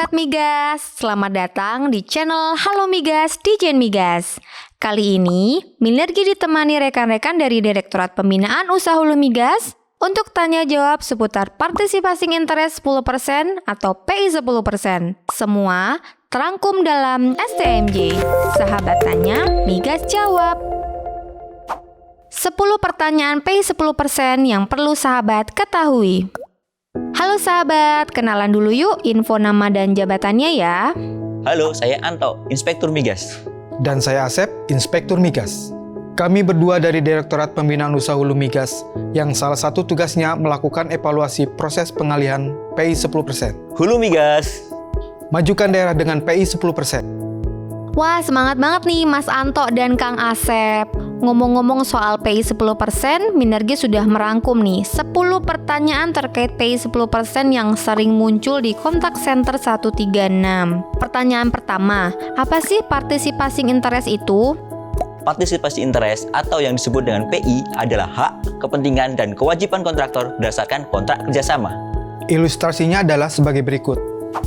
Sobat Migas, selamat datang di channel Halo Migas Dijen Migas. Kali ini, Minergi ditemani rekan-rekan dari Direktorat Pembinaan Usaha Hulu Migas untuk tanya jawab seputar Participating Interest 10% atau PI 10%. Semua terangkum dalam STMJ. Sahabat tanya, Migas jawab. 10 pertanyaan PI 10% yang perlu sahabat ketahui. Halo sahabat, kenalan dulu yuk info nama dan jabatannya ya. Halo, saya Anto, Inspektur Migas. Dan saya Asep, Inspektur Migas. Kami berdua dari Direktorat Pembinaan Usaha Hulu Migas yang salah satu tugasnya melakukan evaluasi proses pengalihan PI 10%. Hulu Migas. Majukan daerah dengan PI 10%. Wah, semangat banget nih Mas Anto dan Kang Asep. Ngomong-ngomong soal PI 10%, Minergi sudah merangkum nih 10 pertanyaan terkait PI 10% yang sering muncul di kontak center 136. Pertanyaan pertama, apa sih Participating Interest itu? Partisipasi interest atau yang disebut dengan PI adalah hak, kepentingan, dan kewajiban kontraktor berdasarkan kontrak kerjasama. Ilustrasinya adalah sebagai berikut.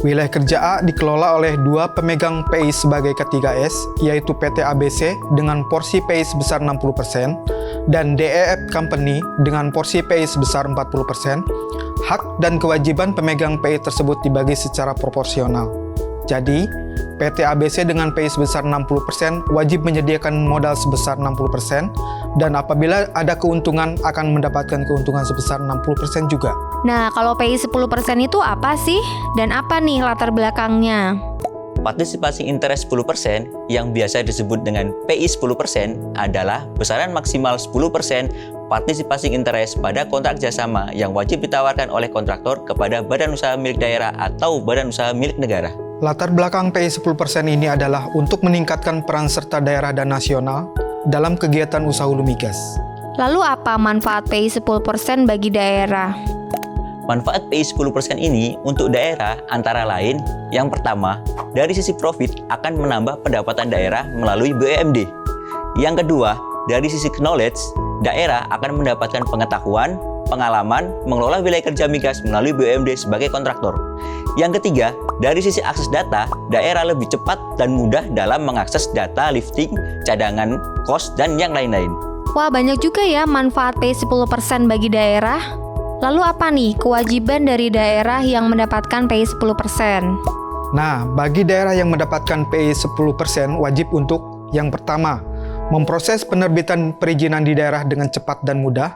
Wilayah kerja A dikelola oleh dua pemegang PI sebagai K3S, yaitu PT ABC dengan porsi PI sebesar 60% dan DEF Company dengan porsi PI sebesar 40%. Hak dan kewajiban pemegang PI tersebut dibagi secara proporsional. Jadi, PT ABC dengan PI sebesar 60% wajib menyediakan modal sebesar 60% dan apabila ada keuntungan akan mendapatkan keuntungan sebesar 60% juga. Nah, kalau PI 10% itu apa sih? Dan apa nih latar belakangnya? Partisipasi interest 10% yang biasa disebut dengan PI 10% adalah besaran maksimal 10% partisipasi interest pada kontrak kerjasama yang wajib ditawarkan oleh kontraktor kepada badan usaha milik daerah atau badan usaha milik negara. Latar belakang PI 10% ini adalah untuk meningkatkan peran serta daerah dan nasional dalam kegiatan usaha hulu migas. Lalu apa manfaat PI 10% bagi daerah? Manfaat PI 10% ini untuk daerah antara lain, yang pertama, dari sisi profit akan menambah pendapatan daerah melalui BUMD. Yang kedua, dari sisi knowledge, daerah akan mendapatkan pengetahuan, pengalaman mengelola wilayah kerja migas melalui BUMD sebagai kontraktor. Yang ketiga, dari sisi akses data, daerah lebih cepat dan mudah dalam mengakses data lifting, cadangan, kos, dan yang lain-lain. Wah, banyak juga ya manfaat PI 10% bagi daerah. Lalu apa nih kewajiban dari daerah yang mendapatkan PI 10%? Nah, bagi daerah yang mendapatkan PI 10% wajib untuk yang pertama, memproses penerbitan perizinan di daerah dengan cepat dan mudah.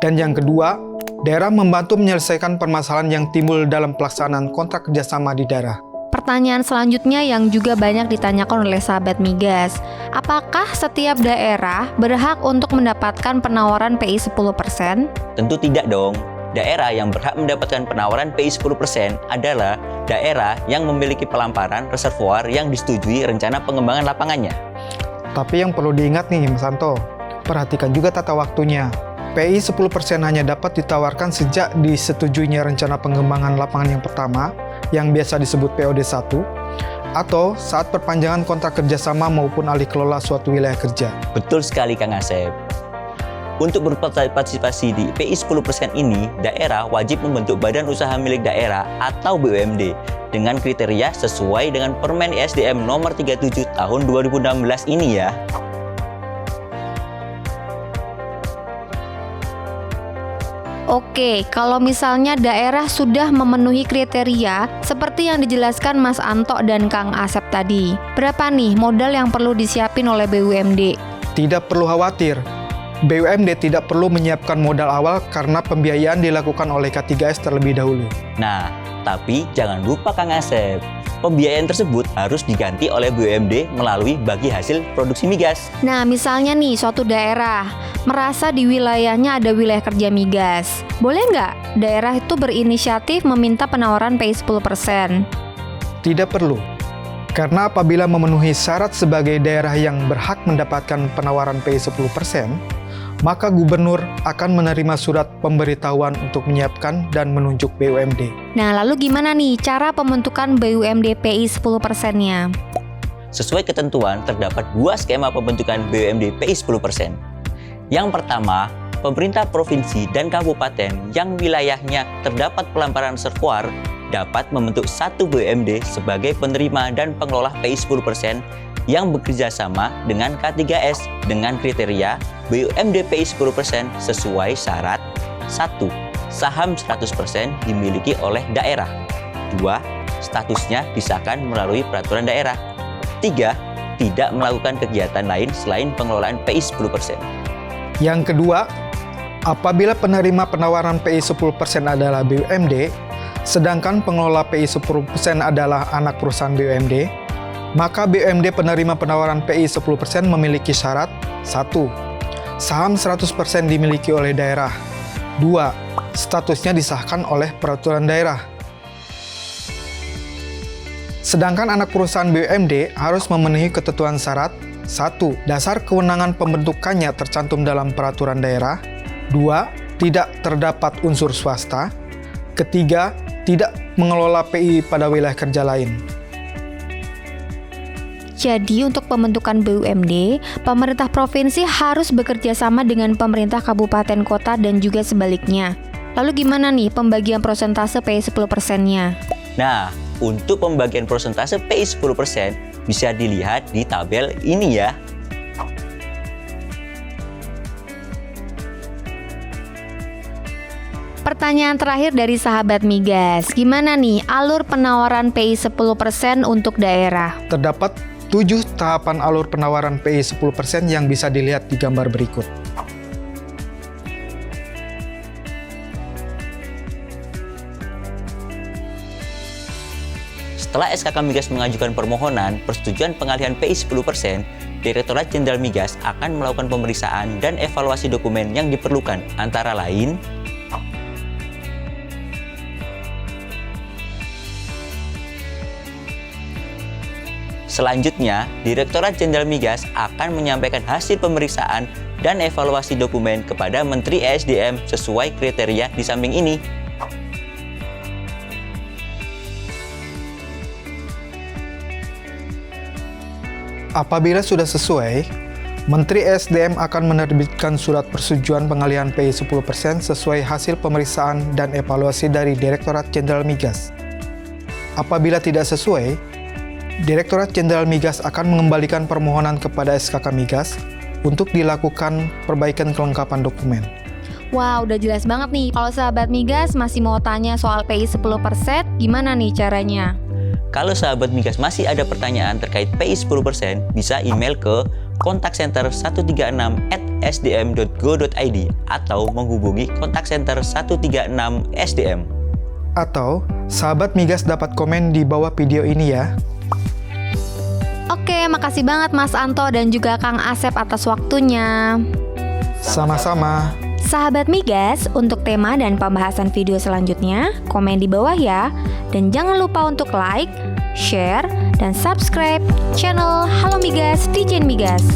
Dan yang kedua, daerah membantu menyelesaikan permasalahan yang timbul dalam pelaksanaan kontrak kerjasama di daerah. Pertanyaan selanjutnya yang juga banyak ditanyakan oleh sahabat migas, apakah setiap daerah berhak untuk mendapatkan penawaran PI 10%? Tentu tidak dong. Daerah yang berhak mendapatkan penawaran PI 10% adalah daerah yang memiliki pelamparan reservoir yang disetujui rencana pengembangan lapangannya. Tapi yang perlu diingat nih Mas Santo, perhatikan juga tata waktunya. PI 10% hanya dapat ditawarkan sejak disetujuinya rencana pengembangan lapangan yang pertama, yang biasa disebut POD 1, atau saat perpanjangan kontrak kerjasama maupun alih kelola suatu wilayah kerja. Betul sekali Kang Asep. Untuk berpartisipasi di PI 10% ini, daerah wajib membentuk badan usaha milik daerah atau BUMD dengan kriteria sesuai dengan Permen ISDM nomor 37 tahun 2016 ini ya. Oke, kalau misalnya daerah sudah memenuhi kriteria seperti yang dijelaskan Mas Anto dan Kang Asep tadi, berapa nih modal yang perlu disiapin oleh BUMD? Tidak perlu khawatir, BUMD tidak perlu menyiapkan modal awal karena pembiayaan dilakukan oleh K3S terlebih dahulu. Nah, tapi jangan lupa Kang Asep, pembiayaan tersebut harus diganti oleh BUMD melalui bagi hasil produksi migas. Nah, misalnya nih suatu daerah merasa di wilayahnya ada wilayah kerja migas. Boleh nggak daerah itu berinisiatif meminta penawaran PI 10%? Tidak perlu, karena apabila memenuhi syarat sebagai daerah yang berhak mendapatkan penawaran PI 10%, maka gubernur akan menerima surat pemberitahuan untuk menyiapkan dan menunjuk BUMD. Nah, lalu gimana nih cara pembentukan BUMD PI 10%-nya? Sesuai ketentuan, terdapat dua skema pembentukan BUMD PI 10%. Yang pertama, pemerintah provinsi dan kabupaten yang wilayahnya terdapat pelamparan reservoir dapat membentuk satu BUMD sebagai penerima dan pengelola PI 10% yang bekerja sama dengan K3S dengan kriteria BUMD PI 10% sesuai syarat 1. Saham 100% dimiliki oleh daerah. 2. Statusnya disahkan melalui peraturan daerah. 3. Tidak melakukan kegiatan lain selain pengelolaan PI 10%. Yang kedua, apabila penerima penawaran PI 10% adalah BUMD, sedangkan pengelola PI 10% adalah anak perusahaan BUMD, maka BUMD penerima penawaran PI 10% memiliki syarat 1. Saham 100% dimiliki oleh daerah. 2. Statusnya disahkan oleh peraturan daerah. Sedangkan anak perusahaan BUMD harus memenuhi ketentuan syarat 1. Dasar kewenangan pembentukannya tercantum dalam peraturan daerah. 2. Tidak terdapat unsur swasta. Ketiga, tidak mengelola PI pada wilayah kerja lain. Jadi untuk pembentukan BUMD, pemerintah provinsi harus bekerja sama dengan pemerintah kabupaten kota dan juga sebaliknya. Lalu gimana nih pembagian persentase PI 10%-nya? Nah, untuk pembagian persentase PI 10% bisa dilihat di tabel ini ya. Pertanyaan terakhir dari sahabat migas, gimana nih alur penawaran PI 10% untuk daerah? Terdapat 7 tahapan alur penawaran PI 10% yang bisa dilihat di gambar berikut. Setelah SKK Migas mengajukan permohonan persetujuan pengalihan PI 10%, Direktorat Jenderal Migas akan melakukan pemeriksaan dan evaluasi dokumen yang diperlukan, antara lain selanjutnya, Direktorat Jenderal Migas akan menyampaikan hasil pemeriksaan dan evaluasi dokumen kepada Menteri ESDM sesuai kriteria di samping ini. Apabila sudah sesuai, Menteri ESDM akan menerbitkan surat persetujuan pengalihan PI 10% sesuai hasil pemeriksaan dan evaluasi dari Direktorat Jenderal Migas. Apabila tidak sesuai, Direktorat Jenderal Migas akan mengembalikan permohonan kepada SKK Migas untuk dilakukan perbaikan kelengkapan dokumen. Wah, udah jelas banget nih. Kalau sahabat migas masih mau tanya soal PI 10%, gimana nih caranya? Kalau sahabat migas masih ada pertanyaan terkait PI 10%, bisa email ke kontak center 136@sdm.go.id atau menghubungi kontak center 136 SDM. Atau, sahabat migas dapat komen di bawah video ini ya. Oke, makasih banget Mas Anto dan juga Kang Asep atas waktunya. Sama-sama. Sahabat migas, untuk tema dan pembahasan video selanjutnya, komen di bawah ya. Dan jangan lupa untuk like, share, dan subscribe channel Halo Migas Dijen Migas.